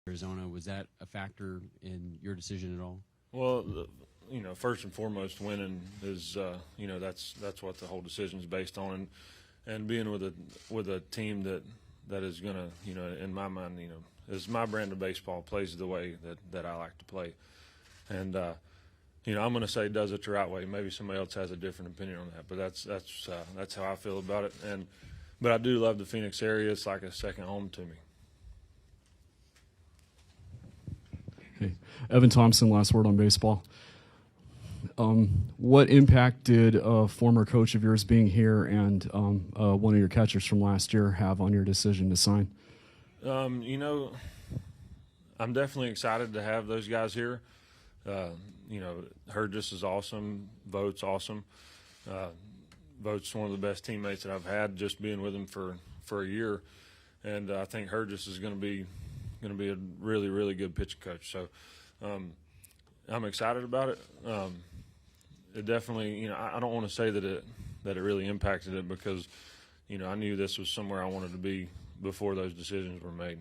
Arizona. Was that a factor in your decision at all? Well, first and foremost, winning is that's what the whole decision is based on, and being with a team that is gonna in my mind is my brand of baseball, plays the way that I like to play, and I'm gonna say does it the right way. Maybe somebody else has a different opinion on that, but that's how I feel about it. But I do love the Phoenix area. It's like a second home to me. Hey, Evan Thompson, last word on baseball. What impact did a former coach of yours being here and one of your catchers from last year have on your decision to sign? I'm definitely excited to have those guys here. Hergis is awesome. Vogt's awesome. Vogt's one of the best teammates that I've had, just being with him for a year, and I think Hergis is going to be a really, really good pitching coach. So I'm excited about it. It definitely, I don't want to say that it really impacted it, because I knew this was somewhere I wanted to be before those decisions were made.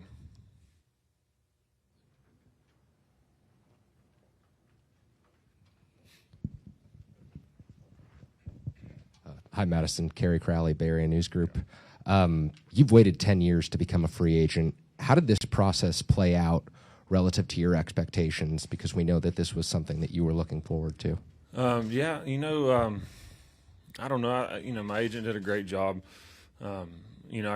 Hi, Madison. Kerry Crowley, Bay Area News Group. You've waited 10 years to become a free agent. How did this process play out relative to your expectations? Because we know that this was something that you were looking forward to. I don't know. My agent did a great job. I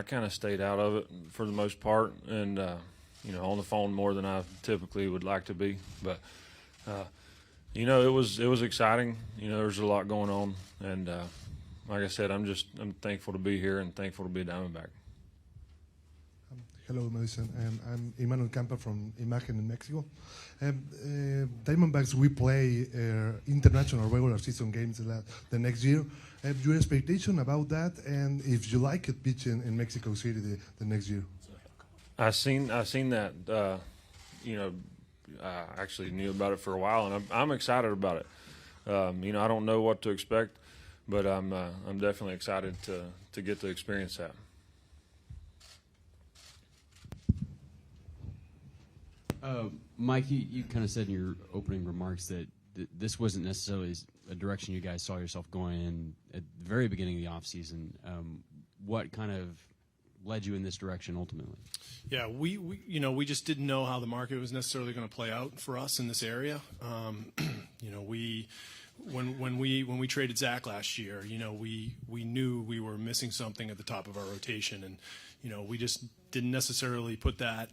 kind of stayed out of it for the most part, and on the phone more than I typically would like to be. But it was exciting. There's a lot going on, and like I said, I'm thankful to be here and thankful to be a Diamondback. Hello, Madison. I'm Emmanuel Campa from Imagen in Mexico. Diamondbacks, we play international regular season games the next year. Have your expectation about that, and if you like it pitching in Mexico City the next year? I seen that. I actually knew about it for a while, and I'm excited about it. I don't know what to expect, but I'm definitely excited to get to experience that. Mike, you kind of said in your opening remarks that this wasn't necessarily a direction you guys saw yourself going in at the very beginning of the offseason. What kind of led you in this direction ultimately? Yeah, we just didn't know how the market was necessarily going to play out for us in this area. When we traded Zach last year, we knew we were missing something at the top of our rotation, and we just didn't necessarily put that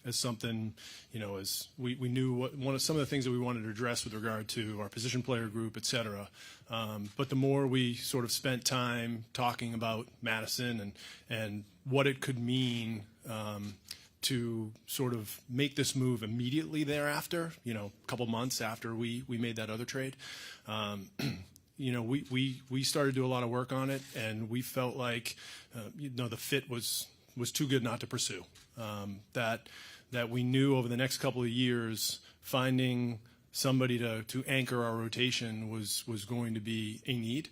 as something, as we knew some of the things that we wanted to address with regard to our position player group, et cetera. But the more we sort of spent time talking about Madison and what it could mean to sort of make this move immediately thereafter, a couple months after we made that other trade, we started to do a lot of work on it, and we felt like the fit was too good not to pursue. That we knew over the next couple of years finding somebody to anchor our rotation was going to be a need,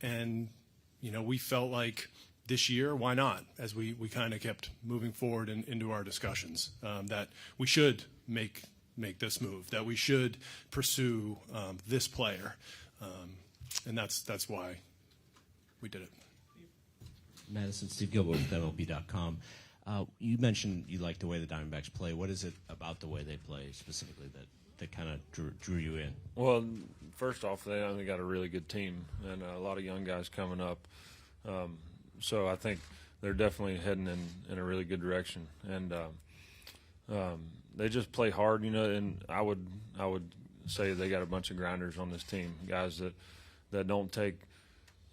and we felt like this year, why not? As we kind of kept moving forward into our discussions, that we should make this move, that we should pursue this player, and that's why we did it. Madison, Steve Gilbert with MLB.com. You mentioned you like the way the Diamondbacks play. What is it about the way they play specifically that kind of drew you in? Well, first off, they got a really good team and a lot of young guys coming up. So I think they're definitely heading in a really good direction, and they just play hard, and I would say they got a bunch of grinders on this team, guys that don't take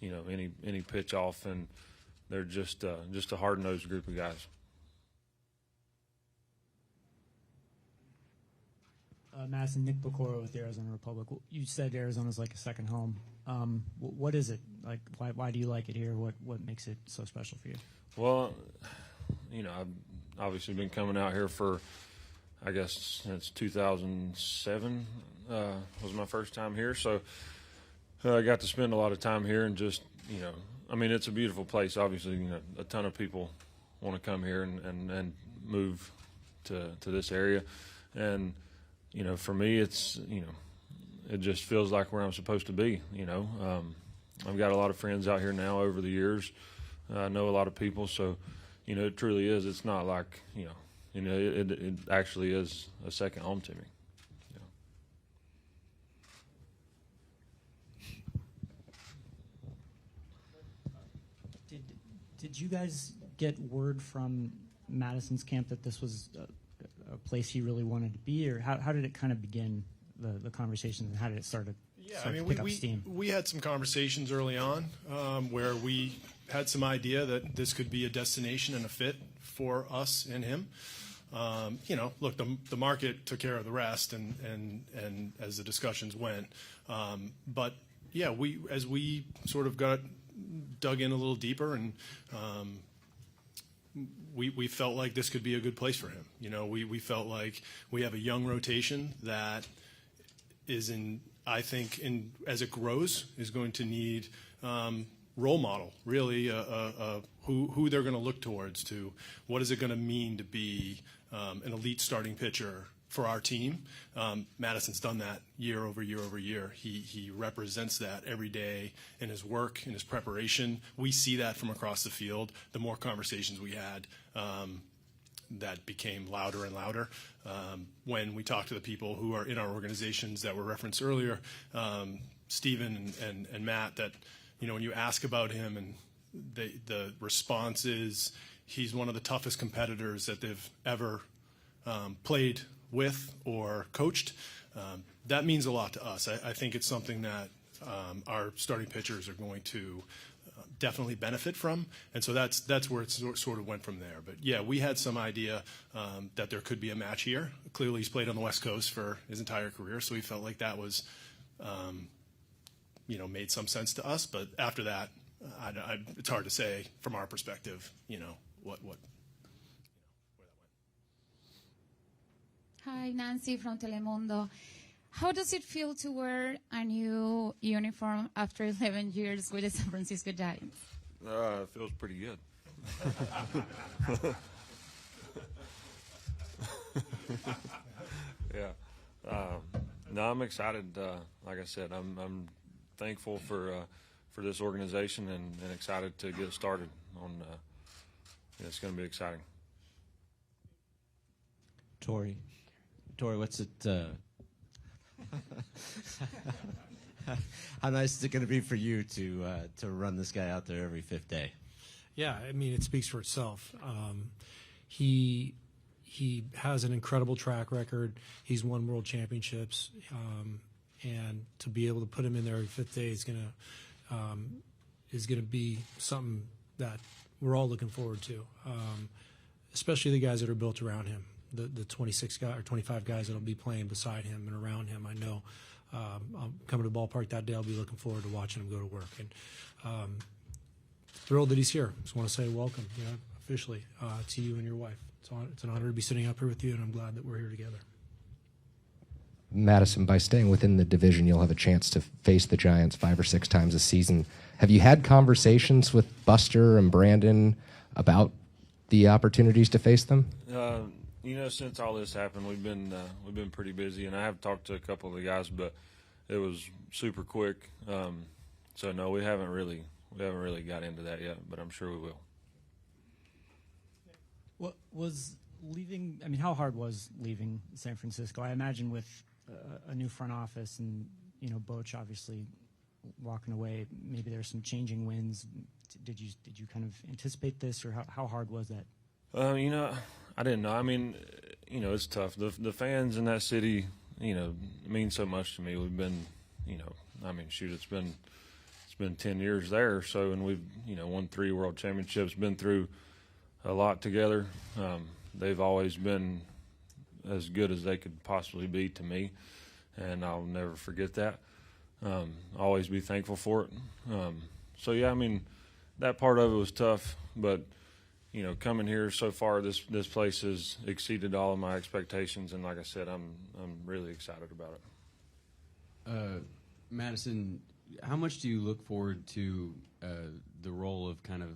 any pitch off, and they're just a hard-nosed group of guys. Madison, Nick Bocoro with the Arizona Republic. You said Arizona's like a second home. What is it like? Why do you like it here? What makes it so special for you? Well, I've obviously been coming out here for, I guess, since 2007 was my first time here. So I got to spend a lot of time here, and just it's a beautiful place. Obviously, a ton of people want to come here and move to this area. And, you know, for me, it's, you know, it just feels like where I'm supposed to be, you know. I've got a lot of friends out here now over the years. I know a lot of people, so, you know, it truly is. It's not like, you know, it actually is a second home to me. Did you guys get word from Madison's camp that this was a place he really wanted to be, or how did it kind of begin, the conversation, and how did it start to pick up steam? We had some conversations early on where we had some idea that this could be a destination and a fit for us and him. You know, look, the market took care of the rest, and as the discussions went, but yeah, as we sort of dug in a little deeper, and we felt like this could be a good place for him. You know, we felt like we have a young rotation that is I think as it grows, is going to need role model, really, who they're going to look towards, to what is it going to mean to be an elite starting pitcher for our team. Madison's done that year over year over year. He represents that every day in his work, in his preparation. We see that from across the field. The more conversations we had, that became louder and louder. When we talked to the people who are in our organizations that were referenced earlier, Stephen and Matt, that, you know, when you ask about him, and the response is he's one of the toughest competitors that they've ever played with or coached. That means a lot to us. I think it's something that our starting pitchers are going to definitely benefit from, and so that's where it sort of went from there. But yeah, we had some idea that there could be a match here. Clearly, he's played on the West Coast for his entire career, so we felt like that was, you know, made some sense to us. But after that, it's hard to say from our perspective, you know, where that went. Hi, Nancy from Telemundo. How does it feel to wear a new uniform after 11 years with the San Francisco Giants? It feels pretty good. Yeah. No, I'm excited. Like I said, I'm thankful for this organization, and excited to get started on. It's going to be exciting. Tori, what's it? How nice is it going to be for you to run this guy out there every fifth day? Yeah, I mean, it speaks for itself. He has an incredible track record. He's won world championships, and to be able to put him in there every fifth day is going to be something that we're all looking forward to, especially the guys that are built around him. The 26 guys or 25 guys that'll be playing beside him and around him. I know I'm coming to the ballpark that day. I'll be looking forward to watching him go to work, and thrilled that he's here. Just want to say welcome, officially, to you and your wife. It's an honor to be sitting up here with you, and I'm glad that we're here together. Madison, by staying within the division, you'll have a chance to face the Giants 5 or 6 times a season. Have you had conversations with Buster and Brandon about the opportunities to face them? You know, since all this happened, we've been pretty busy, and I have talked to a couple of the guys, but it was super quick. So no, we haven't really got into that yet, but I'm sure we will. What was leaving? I mean, how hard was leaving San Francisco? I imagine with a new front office and, you know, Boch obviously walking away, maybe there's some changing winds. Did you kind of anticipate this, or how hard was that? You know, I didn't know. I mean, you know, it's tough. The fans in that city, you know, mean so much to me. We've been, you know, I mean, shoot, it's been 10 years there. So, and we've, you know, won 3 world championships, been through a lot together. They've always been as good as they could possibly be to me, and I'll never forget that. Always be thankful for it. So yeah, I mean, that part of it was tough, but you know, coming here so far, this place has exceeded all of my expectations, and like I said, I'm really excited about it. Madison, how much do you look forward to the role of kind of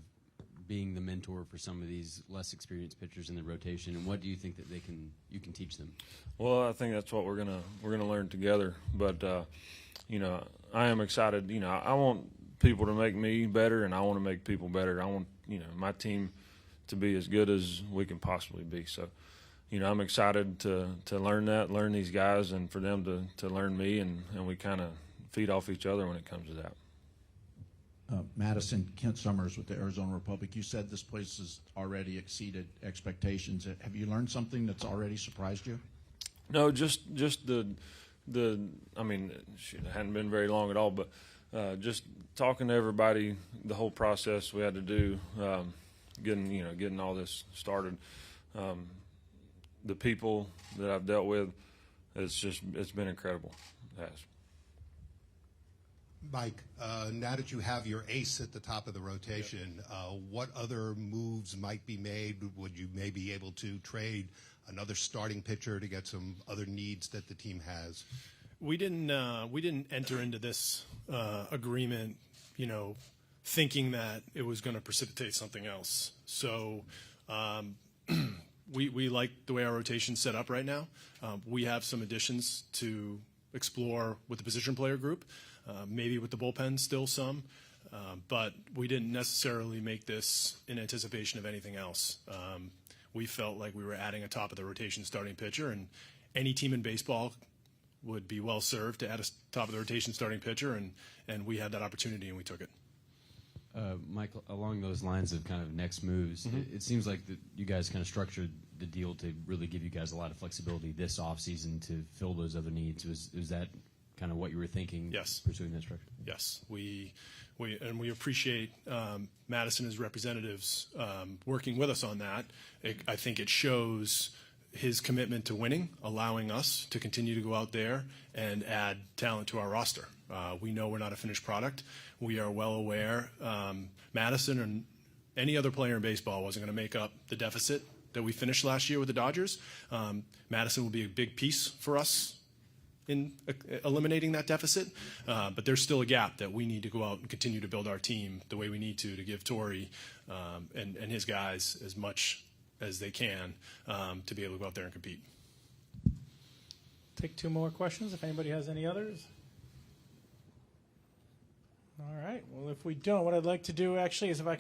being the mentor for some of these less experienced pitchers in the rotation, and what do you think that you can teach them? Well, I think that's what we're gonna learn together. But I am excited. I want people to make me better, and I want to make people better. I want my team to be as good as we can possibly be. So, I'm excited to learn these guys, and for them to learn me, and we kind of feed off each other when it comes to that. Madison, Kent Summers with the Arizona Republic. You said this place has already exceeded expectations. Have you learned something that's already surprised you? No, just the. I mean, it hadn't been very long at all, but just talking to everybody, the whole process we had to do, getting all this started. The people that I've dealt with, it's been incredible. It has. Mike, now that you have your ace at the top of the rotation, what other moves might be made? Would you maybe be able to trade another starting pitcher to get some other needs that the team has? We didn't enter into this agreement, thinking that it was going to precipitate something else. So we like the way our rotation's set up right now. We have some additions to explore with the position player group. Maybe with the bullpen still some, but we didn't necessarily make this in anticipation of anything else. We felt like we were adding a top of the rotation starting pitcher, and any team in baseball would be well served to add a top of the rotation starting pitcher, and we had that opportunity and we took it. Michael, along those lines of kind of next moves, it seems like that you guys kind of structured the deal to really give you guys a lot of flexibility this offseason to fill those other needs. Was that kind of what you were thinking? Yes. Pursuing that structure? Yes. We appreciate Madison as representatives working with us on that. I think it shows his commitment to winning, allowing us to continue to go out there and add talent to our roster. We know we're not a finished product. We are well aware Madison and any other player in baseball wasn't going to make up the deficit that we finished last year with the Dodgers. Madison will be a big piece for us in eliminating that deficit, but there's still a gap that we need to go out and continue to build our team the way we need to give Torrey and his guys as much as they can to be able to go out there and compete. Take two more questions if anybody has any others. All right. Well, if we don't, what I'd like to do actually is if I